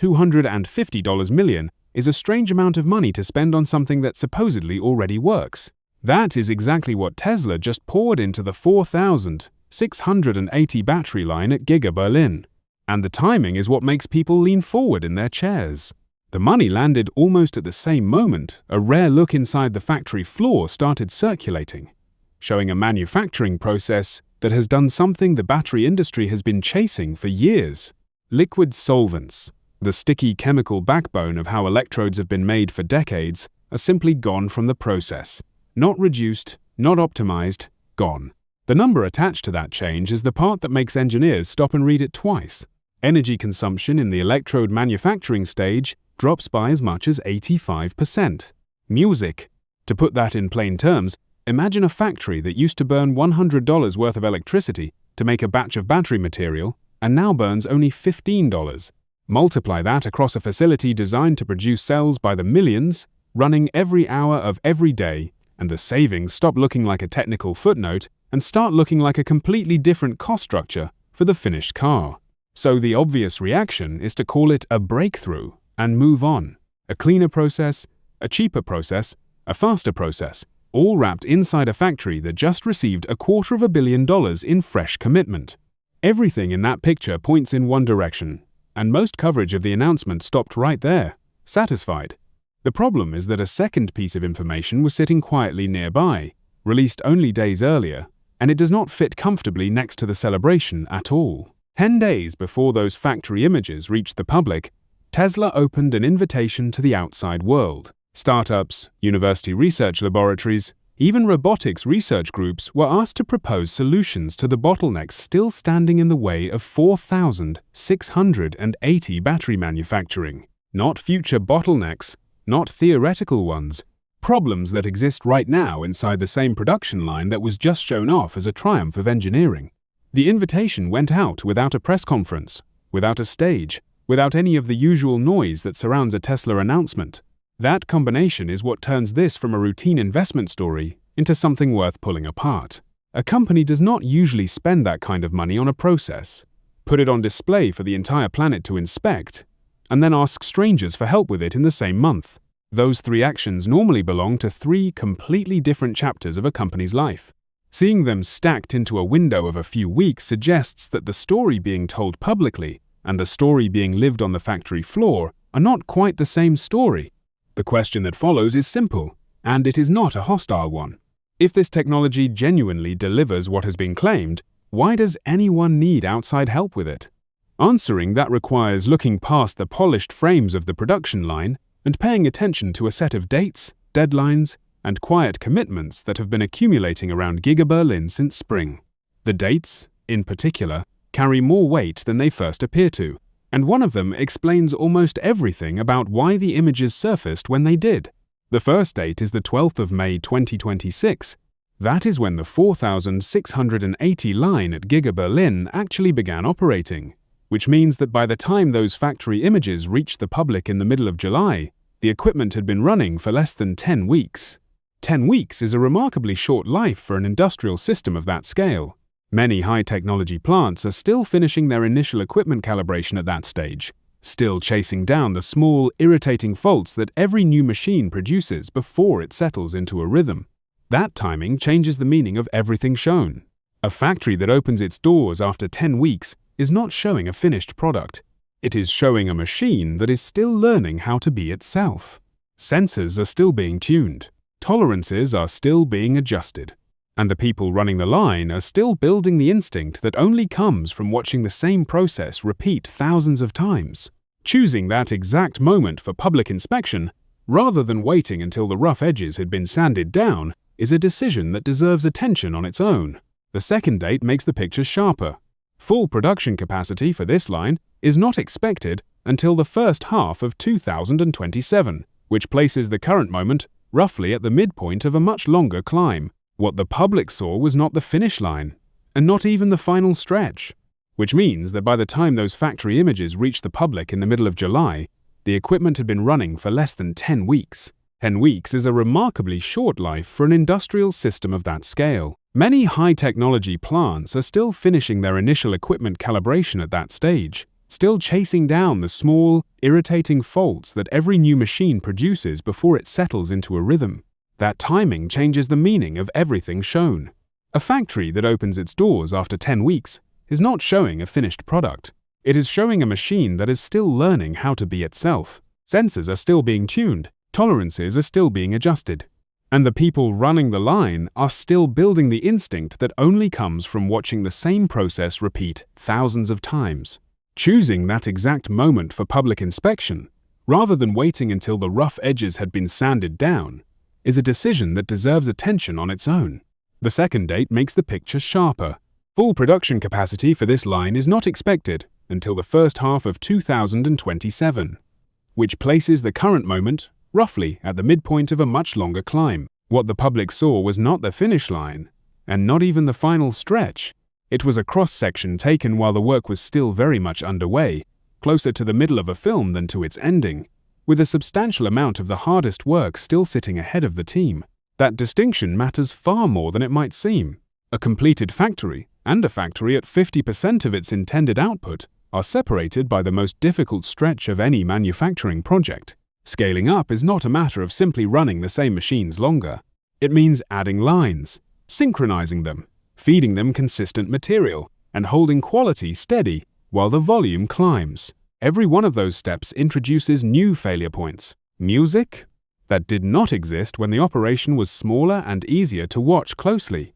$250 million is a strange amount of money to spend on something that supposedly already works. That is exactly what Tesla just poured into the 4,680 battery line at Giga Berlin. And the timing is what makes people lean forward in their chairs. The money landed almost at the same moment a rare look inside the factory floor started circulating, showing a manufacturing process that has done something the battery industry has been chasing for years. Liquid solvents, the sticky chemical backbone of how electrodes have been made for decades, are simply gone from the process. Not reduced, not optimized, gone. The number attached to that change is the part that makes engineers stop and read it twice. Energy consumption in the electrode manufacturing stage drops by as much as 85%. Music. To put that in plain terms, imagine a factory that used to burn $100 worth of electricity to make a batch of battery material and now burns only $15. Multiply that across a facility designed to produce cells by the millions, running every hour of every day, and the savings stop looking like a technical footnote and start looking like a completely different cost structure for the finished car. So the obvious reaction is to call it a breakthrough and move on. A cleaner process, a cheaper process, a faster process, all wrapped inside a factory that just received $250 million in fresh commitment. Everything in that picture points in one direction, and most coverage of the announcement stopped right there, satisfied. The problem is that a second piece of information was sitting quietly nearby, released only days earlier, and it does not fit comfortably next to the celebration at all. 10 days before those factory images reached the public, Tesla opened an invitation to the outside world. Startups, university research laboratories, even robotics research groups were asked to propose solutions to the bottlenecks still standing in the way of 4,680 battery manufacturing. Not future bottlenecks, not theoretical ones, problems that exist right now inside the same production line that was just shown off as a triumph of engineering. The invitation went out without a press conference, without a stage, without any of the usual noise that surrounds a Tesla announcement. That combination is what turns this from a routine investment story into something worth pulling apart. A company does not usually spend that kind of money on a process, put it on display for the entire planet to inspect, and then ask strangers for help with it in the same month. Those three actions normally belong to three completely different chapters of a company's life. Seeing them stacked into a window of a few weeks suggests that the story being told publicly and the story being lived on the factory floor are not quite the same story. The question that follows is simple, and it is not a hostile one. If this technology genuinely delivers what has been claimed, why does anyone need outside help with it? Answering that requires looking past the polished frames of the production line and paying attention to a set of dates, deadlines, and quiet commitments that have been accumulating around Giga Berlin since spring. The dates, in particular, carry more weight than they first appear to, and one of them explains almost everything about why the images surfaced when they did. The first date is the 12th of May 2026. That is when the 4,680 line at Giga Berlin actually began operating, which means that by the time those factory images reached the public in the middle of July, the equipment had been running for less than 10 weeks. 10 weeks is a remarkably short life for an industrial system of that scale. Many high-technology plants are still finishing their initial equipment calibration at that stage, still chasing down the small, irritating faults that every new machine produces before it settles into a rhythm. That timing changes the meaning of everything shown. A factory that opens its doors after 10 weeks is not showing a finished product. It is showing a machine that is still learning how to be itself. Sensors are still being tuned. Tolerances are still being adjusted. And the people running the line are still building the instinct that only comes from watching the same process repeat thousands of times. Choosing that exact moment for public inspection, rather than waiting until the rough edges had been sanded down, is a decision that deserves attention on its own. The second date makes the picture sharper. Full production capacity for this line is not expected until the first half of 2027, which places the current moment roughly at the midpoint of a much longer climb. What the public saw was not the finish line, and not even the final stretch, which means that by the time those factory images reached the public in the middle of July, the equipment had been running for less than 10 weeks. 10 weeks is a remarkably short life for an industrial system of that scale. Many high-technology plants are still finishing their initial equipment calibration at that stage, still chasing down the small, irritating faults that every new machine produces before it settles into a rhythm. That timing changes the meaning of everything shown. A factory that opens its doors after 10 weeks is not showing a finished product. It is showing a machine that is still learning how to be itself. Sensors are still being tuned, tolerances are still being adjusted, and the people running the line are still building the instinct that only comes from watching the same process repeat thousands of times. Choosing that exact moment for public inspection, rather than waiting until the rough edges had been sanded down, is a decision that deserves attention on its own. The second date makes the picture sharper. Full production capacity for this line is not expected until the first half of 2027, which places the current moment roughly at the midpoint of a much longer climb. What the public saw was not the finish line, and not even the final stretch. It was a cross-section taken while the work was still very much underway, closer to the middle of a film than to its ending, with a substantial amount of the hardest work still sitting ahead of the team. That distinction matters far more than it might seem. A completed factory, and a factory at 50% of its intended output, are separated by the most difficult stretch of any manufacturing project. Scaling up is not a matter of simply running the same machines longer. It means adding lines, synchronizing them, feeding them consistent material, and holding quality steady while the volume climbs. Every one of those steps introduces new failure points. Music that did not exist when the operation was smaller and easier to watch closely.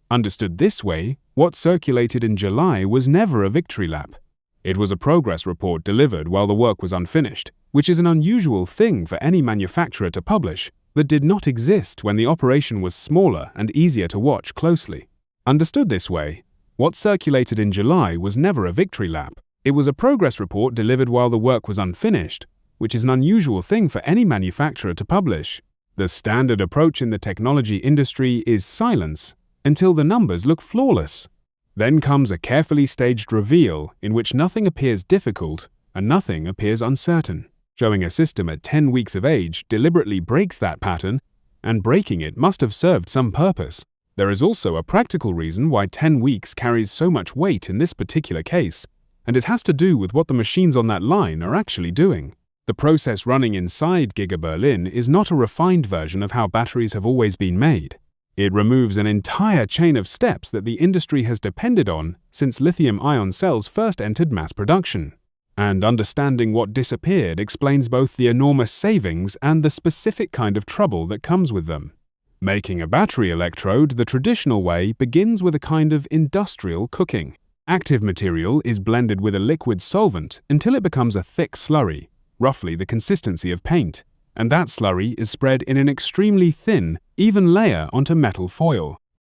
Understood this way, what circulated in July was never a victory lap. It was a progress report delivered while the work was unfinished, which is an unusual thing for any manufacturer to publish that did not exist when the operation was smaller and easier to watch closely. Understood this way, what circulated in July was never a victory lap. It was a progress report delivered while the work was unfinished, which is an unusual thing for any manufacturer to publish. The standard approach in the technology industry is silence until the numbers look flawless. Then comes a carefully staged reveal in which nothing appears difficult and nothing appears uncertain. Showing a system at 10 weeks of age deliberately breaks that pattern, and breaking it must have served some purpose. There is also a practical reason why 10 weeks carries so much weight in this particular case, and it has to do with what the machines on that line are actually doing. The process running inside Giga Berlin is not a refined version of how batteries have always been made. It removes an entire chain of steps that the industry has depended on since lithium-ion cells first entered mass production. And understanding what disappeared explains both the enormous savings and the specific kind of trouble that comes with them. Making a battery electrode the traditional way begins with a kind of industrial cooking. Active material is blended with a liquid solvent until it becomes a thick slurry, roughly the consistency of paint, and that slurry is spread in an extremely thin, even layer onto metal foil.